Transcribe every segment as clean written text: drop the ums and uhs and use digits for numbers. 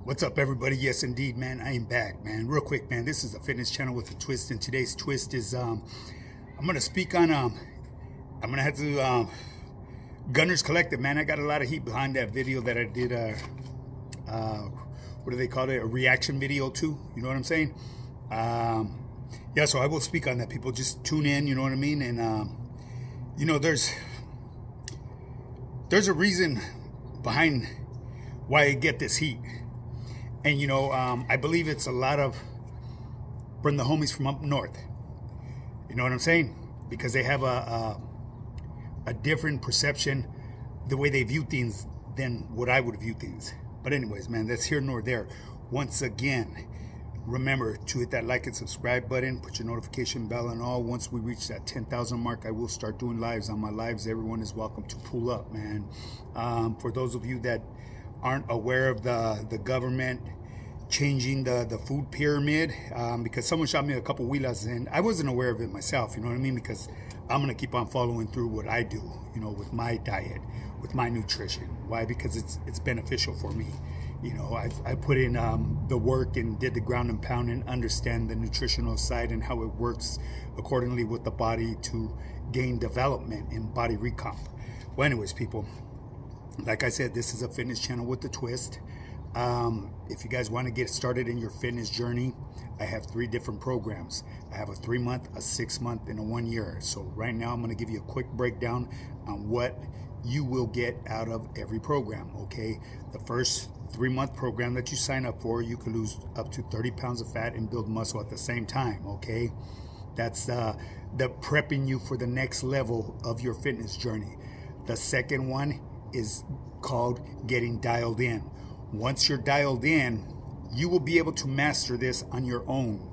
What's up, everybody? Yes, indeed, man. I am back, man. Real quick, man. This is a fitness channel with a twist, and today's twist is I'm gonna speak on I'm gonna have to Gunnerz Collective, man. I got a lot of heat behind that video that I did. What do they call it? A reaction video too. You know what I'm saying? Yeah. So I will speak on that. People just tune in. You know what I mean? And you know, there's a reason behind why I get this heat. And, you know, I believe it's a lot of from the homies from up north. You know what I'm saying? Because they have a different perception, the way they view things than what I would view things. But anyways, man, that's here nor there. Once again, remember to hit that like and subscribe button. Put your notification bell on all. Once we reach that 10,000 mark, I will start doing lives. On my lives, everyone is welcome to pull up, man. For those of you that aren't aware of the government changing the food pyramid, because someone shot me a couple wheelas and I wasn't aware of it myself, you know what I mean? Because I'm gonna keep on following through what I do, you know, with my diet, with my nutrition. Why? Because it's beneficial for me. You know, I put in the work and did the ground and pound and understand the nutritional side and how it works accordingly with the body to gain development in body recomp. Well, anyways, people, like I said, this is a fitness channel with a twist. If you guys want to get started in your fitness journey, I have 3 different programs. I have a 3-month, a 6-month, and a 1 year. So right now I'm going to give you a quick breakdown on what you will get out of every program, okay? The first 3-month program that you sign up for, you can lose up to 30 pounds of fat and build muscle at the same time, okay? That's the prepping you for the next level of your fitness journey. The second one is called getting dialed in. Once you're dialed in, you will be able to master this on your own.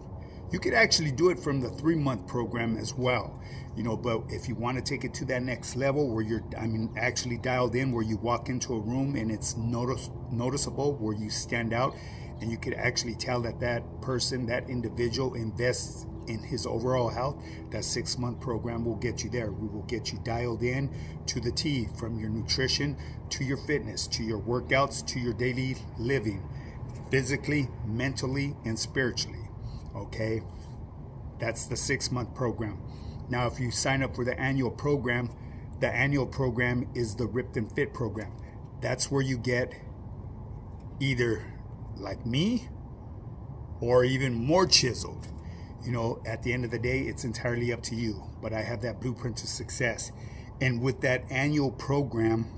You could actually do it from the 3-month program as well, you know, but if you want to take it to that next level where you're, actually dialed in, where you walk into a room and it's noticeable, where you stand out and you could actually tell that that person, that individual invests in his overall health, that 6-month program will get you there. We will get you dialed in to the T, from your nutrition to your fitness, to your workouts, to your daily living, physically, mentally, and spiritually, okay? That's the 6-month program. Now, if you sign up for the annual program is the Ripped and Fit program. That's where you get either like me or even more chiseled. You know, at the end of the day, it's entirely up to you. But I have that blueprint to success. And with that annual program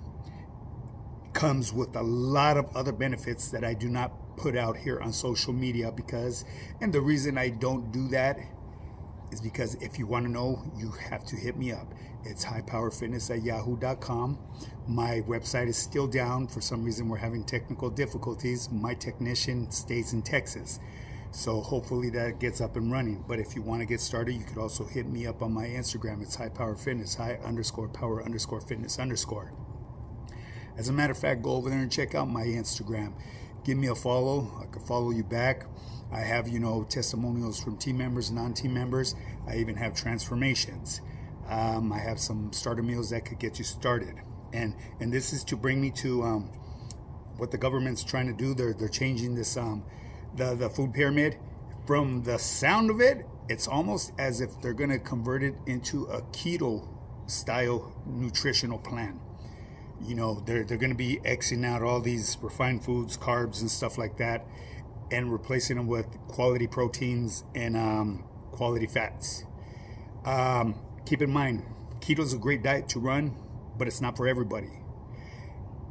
comes with a lot of other benefits that I do not put out here on social media, because, and the reason I don't do that is because if you want to know, you have to hit me up. It's highpowerfitness@yahoo.com. My website is still down. For some reason, we're having technical difficulties. My technician stays in Texas. So hopefully that gets up and running. But if you want to get started, you could also hit me up on my Instagram. It's high_power_fitness. As a matter of fact, go over there and check out my Instagram. Give me a follow. I can follow you back. I have, you know, testimonials from team members, non-team members. I even have transformations. I have some starter meals that could get you started. And this is to bring me to what the government's trying to do. They're changing this the food pyramid. From the sound of it, it's almost as if they're going to convert it into a keto style nutritional plan. You know, they're going to be Xing out all these refined foods, carbs and stuff like that, and replacing them with quality proteins and quality fats. Keep in mind, keto is a great diet to run, but it's not for everybody.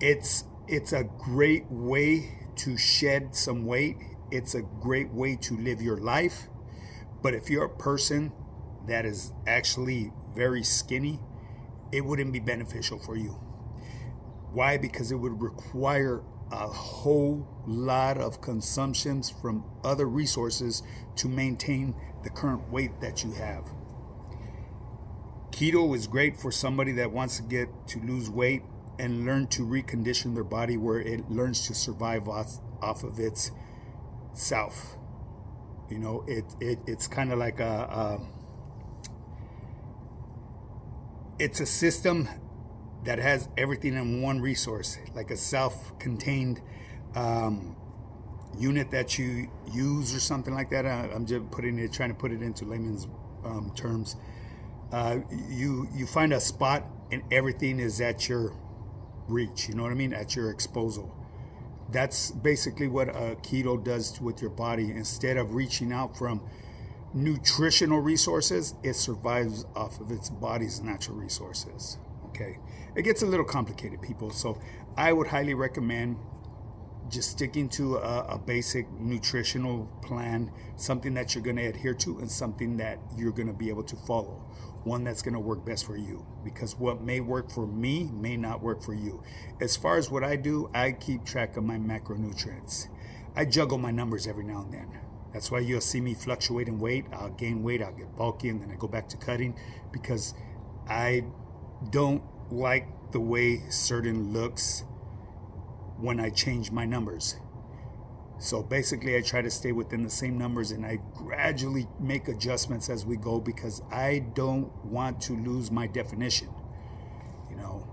It's a great way to shed some weight. It's a great way to live your life. But if you're a person that is actually very skinny, it wouldn't be beneficial for you. Why? Because it would require a whole lot of consumptions from other resources to maintain the current weight that you have. Keto is great for somebody that wants to lose weight and learn to recondition their body, where it learns to survive off of its self. You know, it's kind of like it's a system that has everything in one resource, like a self-contained unit that you use or something like that. I'm just trying to put it into layman's terms. You find a spot and everything is at your reach. You know what I mean? At your disposal. That's basically what a keto does with your body. Instead of reaching out from nutritional resources, it survives off of its body's natural resources. Okay, it gets a little complicated, people. So I would highly recommend just sticking to a basic nutritional plan, something that you're going to adhere to and something that you're going to be able to follow, one that's going to work best for you, because what may work for me may not work for you. As far as what I do, I keep track of my macronutrients. I juggle my numbers every now and then. That's why you'll see me fluctuate in weight. I'll gain weight, I'll get bulky, and then I go back to cutting, because I don't like the way certain looks when I change my numbers. So basically I try to stay within the same numbers, and I gradually make adjustments as we go, because I don't want to lose my definition. You know,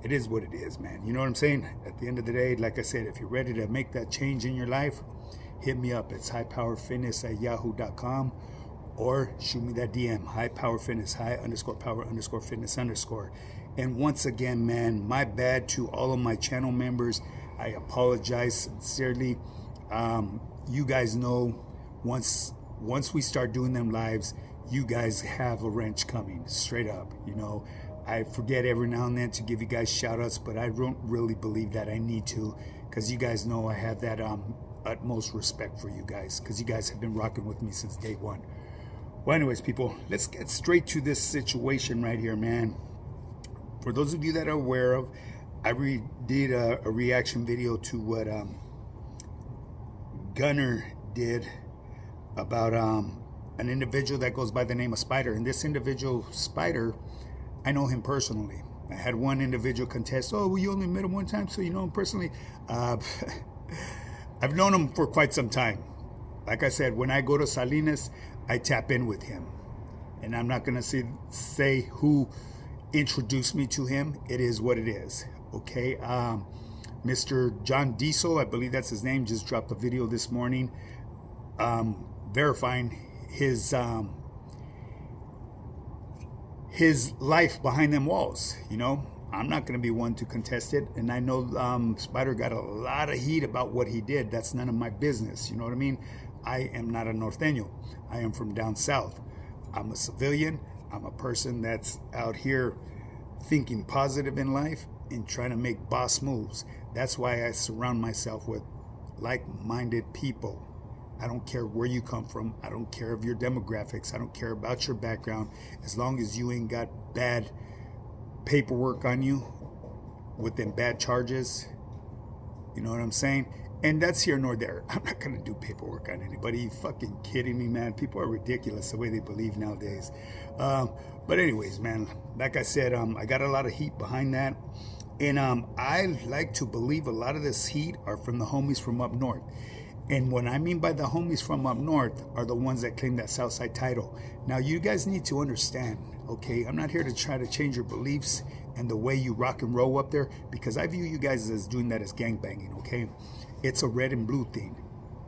it is what it is, man. You know what I'm saying? At the end of the day, like I said, if you're ready to make that change in your life, hit me up. It's highpowerfitness@yahoo.com, or shoot me that DM, highpowerfitness, high_power_fitness_. And once again, man, my bad to all of my channel members. I apologize sincerely. You guys know, once we start doing them lives, you guys have a wrench coming, straight up. You know, I forget every now and then to give you guys shout outs, but I don't really believe that I need to, because you guys know I have that utmost respect for you guys, because you guys have been rocking with me since day one. Well, anyways, people, let's get straight to this situation right here, man. For those of you that are aware of, I did a reaction video to what Gunnerz did about an individual that goes by the name of Spider. And this individual, Spider, I know him personally. I had one individual contest, oh, well, you only met him one time, so you know him personally. I've known him for quite some time. Like I said, when I go to Salinas, I tap in with him. And I'm not going to say who introduced me to him. It is what it is. Okay. Mr. John Diesel, I believe that's his name, just dropped a video this morning verifying his life behind them walls. You know, I'm not going to be one to contest it. And I know Spider got a lot of heat about what he did. That's none of my business. You know what I mean? I am not a norteño. I am from down south. I'm a civilian. I'm a person that's out here thinking positive in life and trying to make boss moves. That's why I surround myself with like-minded people. I don't care where you come from. I don't care of your demographics. I don't care about your background. As long as you ain't got bad paperwork on you with them bad charges, you know what I'm saying? And that's here nor there. I'm not going to do paperwork on anybody. You fucking kidding me, man? People are ridiculous the way they believe nowadays. But anyways, man, like I said, I got a lot of heat behind that. And I like to believe a lot of this heat are from the homies from up north. And what I mean by the homies from up north are the ones that claim that Southside title. Now, you guys need to understand, okay? I'm not here to try to change your beliefs and the way you rock and roll up there, because I view you guys as doing that as gangbanging, okay? It's a red and blue thing.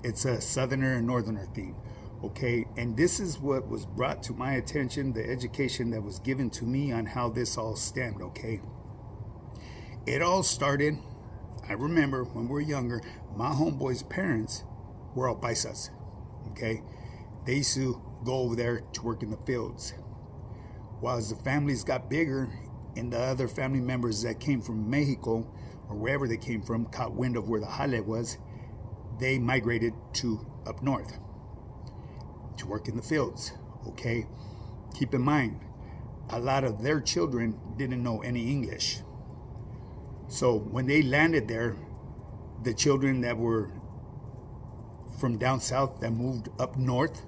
It's a southerner and northerner thing, okay? And this is what was brought to my attention, the education that was given to me on how this all stemmed, okay? It all started, I remember when we were younger, my homeboy's parents were all paisas, okay? They used to go over there to work in the fields. While as the families got bigger and the other family members that came from Mexico or wherever they came from caught wind of where the jale was, they migrated to up north to work in the fields, okay? Keep in mind, a lot of their children didn't know any English. So when they landed there, the children that were from down south that moved up north,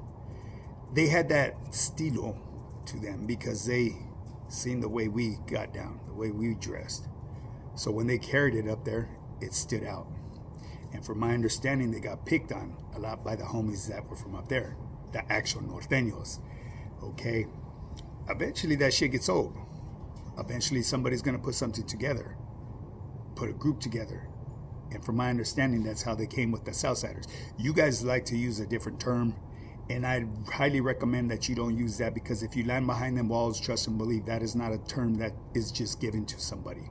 they had that estilo to them because they seen the way we got down, the way we dressed. So when they carried it up there, it stood out. And from my understanding, they got picked on a lot by the homies that were from up there, the actual norteños, okay? Eventually that shit gets old. Eventually somebody's gonna put something together, put a group together, And from my understanding, that's how they came with the Southsiders. You guys like to use a different term, and I highly recommend that you don't use that, because if you land behind them walls, trust and believe, that is not a term that is just given to somebody.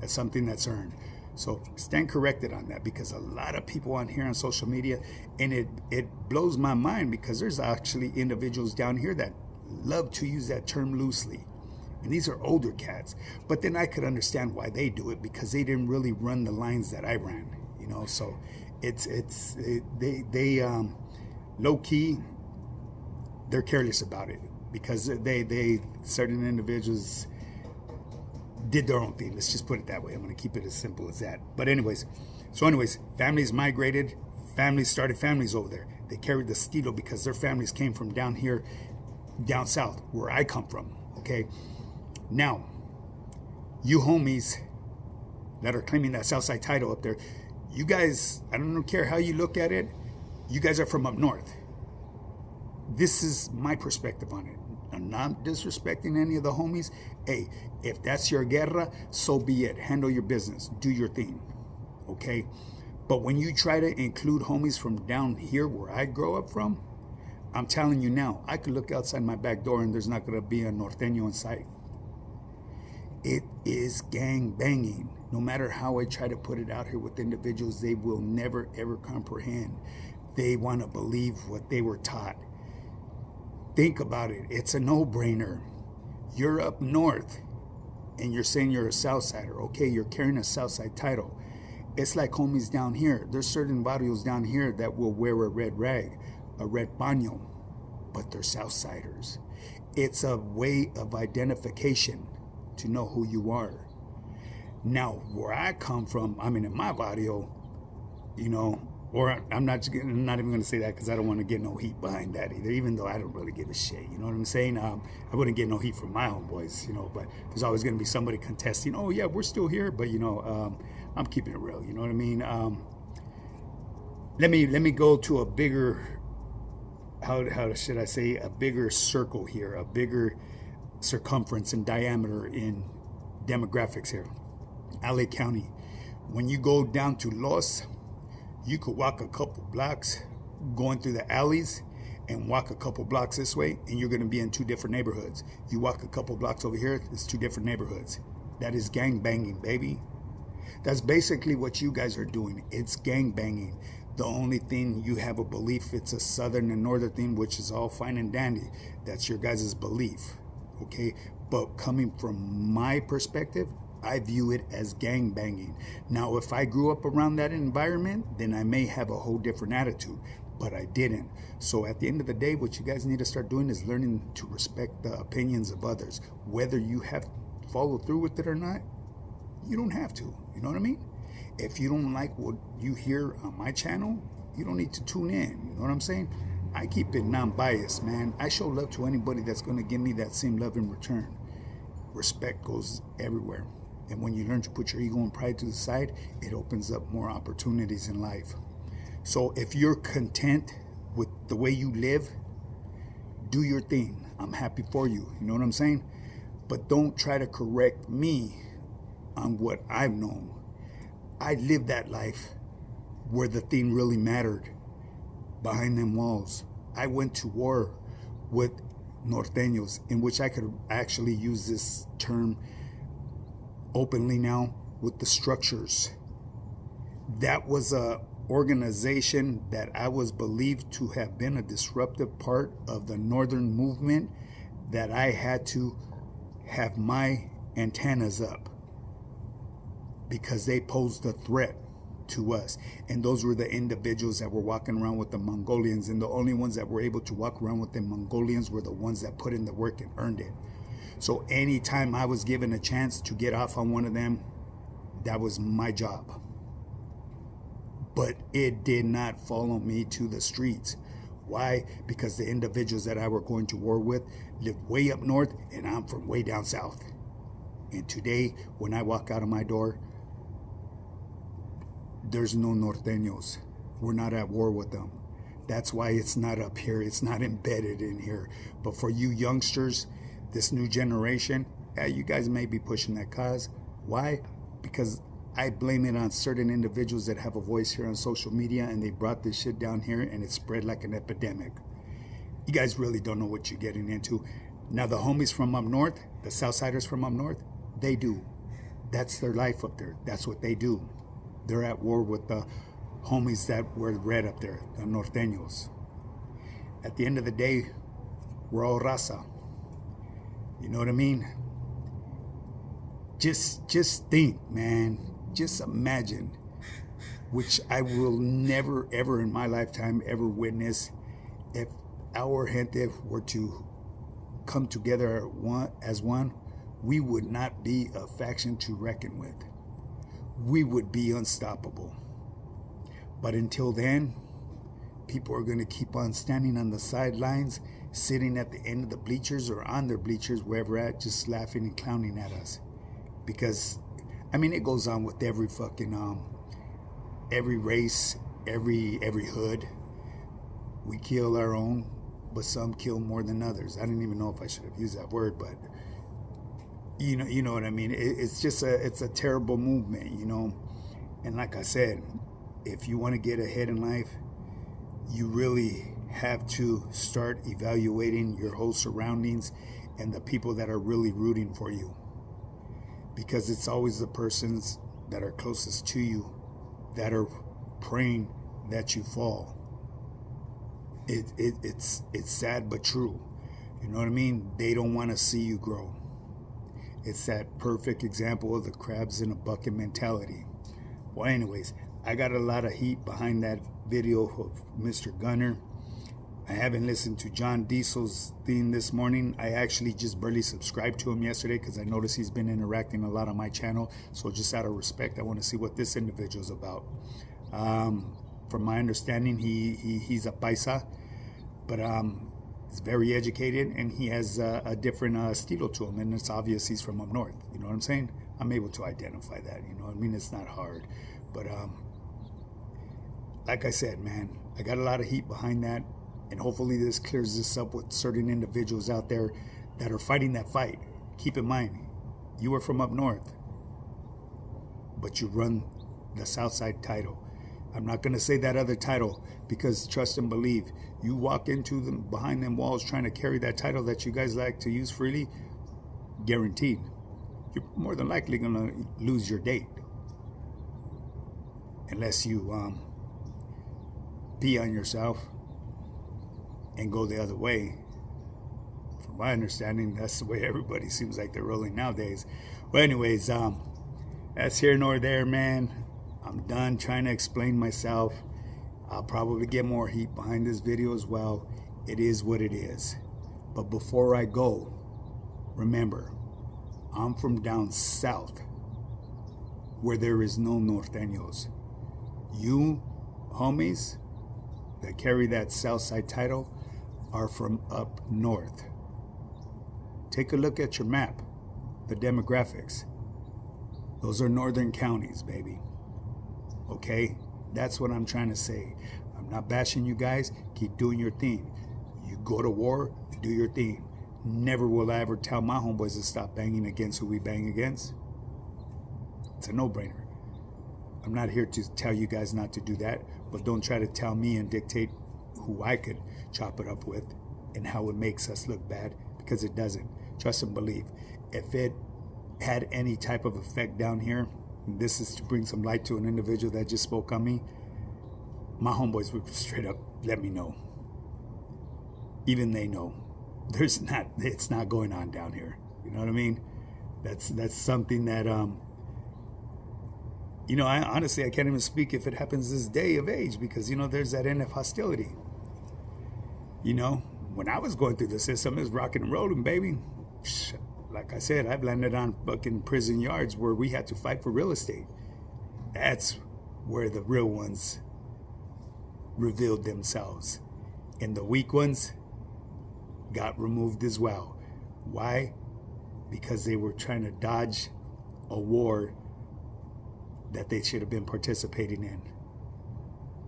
That's something that's earned. So stand corrected on that, because a lot of people on here on social media, and it blows my mind, because there's actually individuals down here that love to use that term loosely. And these are older cats. But then I could understand why they do it, because they didn't really run the lines that I ran, you know. So they low key, they're careless about it, because they certain individuals did their own thing. Let's just put it that way. I'm going to keep it as simple as that. But anyways, families migrated. Families started families over there. They carried the stilo because their families came from down here, down south, where I come from. Okay. Now, you homies that are claiming that Southside title up there, you guys, I don't care how you look at it, you guys are from up north. This is my perspective on it. I'm not disrespecting any of the homies. Hey, if that's your guerra, so be it. Handle your business. Do your thing. Okay? But when you try to include homies from down here where I grow up from, I'm telling you now, I could look outside my back door and there's not going to be a norteño in sight. It is gang banging. No matter how I try to put it out here with individuals, they will never ever comprehend. They want to believe what they were taught. Think about it. It's a no-brainer. You're up north and you're saying you're a Southsider. Okay, you're carrying a Southside title. It's like homies down here. There's certain barrios down here that will wear a red rag, a red paño, but they're Southsiders. It's a way of identification to know who you are. Now, where I come from, I mean, in my barrio, you know, or I'm not even going to say that because I don't want to get no heat behind that either, even though I don't really give a shit. You know what I'm saying? I wouldn't get no heat from my homeboys, you know, but there's always going to be somebody contesting, oh, yeah, we're still here, but, you know, I'm keeping it real. You know what I mean? Let me go to a bigger, how should I say, a bigger circle here, a bigger circumference and diameter in demographics here. LA County. When you go down to Los, you could walk a couple blocks going through the alleys and walk a couple blocks this way, and you're going to be in two different neighborhoods. You walk a couple blocks over here, it's two different neighborhoods. That is gang banging, baby. That's basically what you guys are doing. It's gang banging. The only thing you have a belief, it's a southern and northern thing, which is all fine and dandy. That's your guys' belief. Okay, but coming from my perspective, I view it as gang banging. Now, if I grew up around that environment, then I may have a whole different attitude, but I didn't. So at the end of the day, what you guys need to start doing is learning to respect the opinions of others. Whether you have followed through with it or not, you don't have to. You know what I mean? If you don't like what you hear on my channel, you don't need to tune in. You know what I'm saying? I keep it non-biased, man. I show love to anybody that's going to give me that same love in return. Respect goes everywhere. And when you learn to put your ego and pride to the side, it opens up more opportunities in life. So if you're content with the way you live, do your thing. I'm happy for you. You know what I'm saying? But don't try to correct me on what I've known. I lived that life where the thing really mattered. Behind them walls. I went to war with norteños, in which I could actually use this term openly now, with the structures. That was a organization that I was believed to have been a disruptive part of the northern movement, that I had to have my antennas up because they posed a threat to us. And those were the individuals that were walking around with the Mongolians, and the only ones that were able to walk around with the Mongolians were the ones that put in the work and earned it. So anytime I was given a chance to get off on one of them, that was my job. But it did not follow me to the streets. Why? Because the individuals that I were going to war with lived way up north, and I'm from way down south. And today, when I walk out of my door, there's no norteños. We're not at war with them. That's why it's not up here. It's not embedded in here. But for you youngsters, this new generation, you guys may be pushing that cause. Why? Because I blame it on certain individuals that have a voice here on social media, and they brought this shit down here and it spread like an epidemic. You guys really don't know what you're getting into. Now the homies from up north, the Southsiders from up north, they do. That's their life up there. That's what they do. They're at war with the homies that were red up there, the norteños. At the end of the day, we're all raza. You know what I mean? Just think, man. Just imagine, which I will never, ever in my lifetime ever witness, if our gente were to come together as one, we would not be a faction to reckon with. We would be unstoppable. But until then, people are going to keep on standing on the sidelines, sitting at the end of the bleachers or on their bleachers, wherever at, just laughing and clowning at us. Because, I mean, it goes on with every fucking, every race, every hood. We kill our own, but some kill more than others. I don't even know if I should have used that word, but you know what I mean. It's just it's a terrible movement, you know. And like I said, if you want to get ahead in life, you really have to start evaluating your whole surroundings and the people that are really rooting for you. Because it's always the persons that are closest to you that are praying that you fall. It's sad but true. You know what I mean? They don't want to see you grow. It's that perfect example of the crabs in a bucket mentality. Well, anyways, I got a lot of heat behind that video of Mr. Gunner. I haven't listened to John Diesel's theme this morning. I actually just barely subscribed to him yesterday because I noticed he's been interacting a lot on my channel. So just out of respect, I want to see what this individual's about. From my understanding, he's a paisa, but he's very educated and he has a different estilo to him, and it's obvious he's from up north. You know what I'm saying? I'm able to identify that. You know what I mean? It's not hard, but like I said, man, I got a lot of heat behind that. And hopefully this clears this up with certain individuals out there that are fighting that fight. Keep in mind, you are from up north, but you run the Southside title. I'm not going to say that other title because trust and believe, you walk into them behind them walls trying to carry that title that you guys like to use freely, guaranteed, you're more than likely going to lose your date. Unless you pee on yourself and go the other way. From my understanding, that's the way everybody seems like they're rolling nowadays. Well, anyways, that's here nor there, man. I'm done trying to explain myself. I'll probably get more heat behind this video as well. It is what it is. But before I go, remember, I'm from down south where there is no norteños. You homies that carry that Southside title are from up north. Take a look at your map, the demographics. Those are northern counties, baby. Okay? That's what I'm trying to say. I'm not bashing you guys. Keep doing your thing. You go to war, do your thing. Never will I ever tell my homeboys to stop banging against who we bang against. It's a no-brainer. I'm not here to tell you guys not to do that, but don't try to tell me and dictate who I could chop it up with and how it makes us look bad, because it doesn't. Trust and believe. If it had any type of effect down here, and this is to bring some light to an individual that just spoke on me, my homeboys would straight up let me know. Even they know. It's not going on down here. You know what I mean? That's something that you know, I honestly can't even speak if it happens this day of age, because you know there's that end of hostility. You know, when I was going through the system, it was rocking and rolling, baby. Like I said, I've landed on fucking prison yards where we had to fight for real estate. That's where the real ones revealed themselves. And the weak ones got removed as well. Why? Because they were trying to dodge a war that they should have been participating in.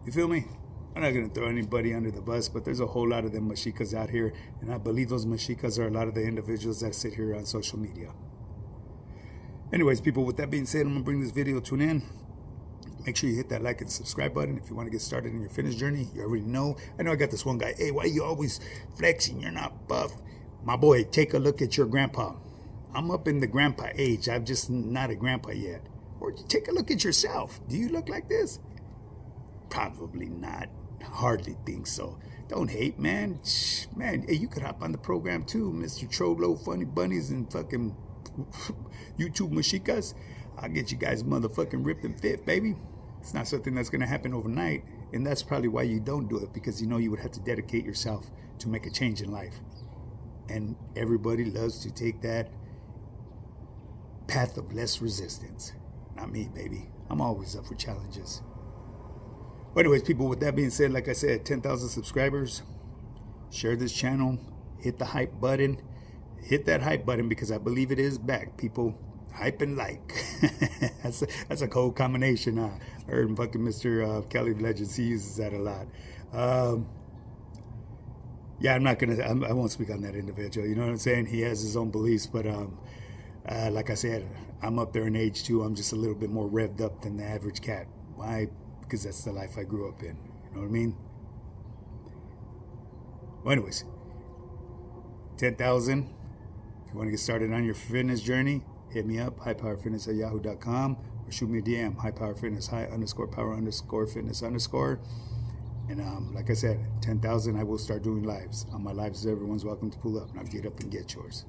You feel me? I'm not going to throw anybody under the bus, but there's a whole lot of them mashicas out here, and I believe those mashicas are a lot of the individuals that sit here on social media. Anyways, people, with that being said, I'm going to bring this video to an end. Make sure you hit that like and subscribe button if you want to get started in your fitness journey. You already know. I know I got this one guy. Hey, why are you always flexing? You're not buff. My boy, take a look at your grandpa. I'm up in the grandpa age. I'm just not a grandpa yet. Or take a look at yourself. Do you look like this? Probably not. Hardly think so. Don't hate, man. Man, hey, you could hop on the program too, Mr. Trollo, Funny Bunnies, and fucking YouTube Mashicas. I'll get you guys motherfucking ripped and fit, baby. It's not something that's going to happen overnight, and that's probably why you don't do it, because you know you would have to dedicate yourself to make a change in life. And everybody loves to take that path of less resistance. Not me, baby. I'm always up for challenges. But anyways, people, with that being said, like I said, 10,000 subscribers. Share this channel. Hit the hype button. Hit that hype button, because I believe it is back, people. Hype and like. that's a cold combination. I heard fucking Mr. Kelly Legends, he uses that a lot. Yeah, I won't speak on that individual. You know what I'm saying? He has his own beliefs, but like I said, I'm up there in age too. I'm just a little bit more revved up than the average cat. Why? Because that's the life I grew up in. You know what I mean? Well, anyways, 10,000. If you want to get started on your fitness journey, hit me up, highpowerfitness@yahoo.com, or shoot me a DM, highpowerfitness, high_power_fitness_. And like I said, 10,000, I will start doing lives. On my lives, everyone's welcome to pull up, and I'll get up and get yours.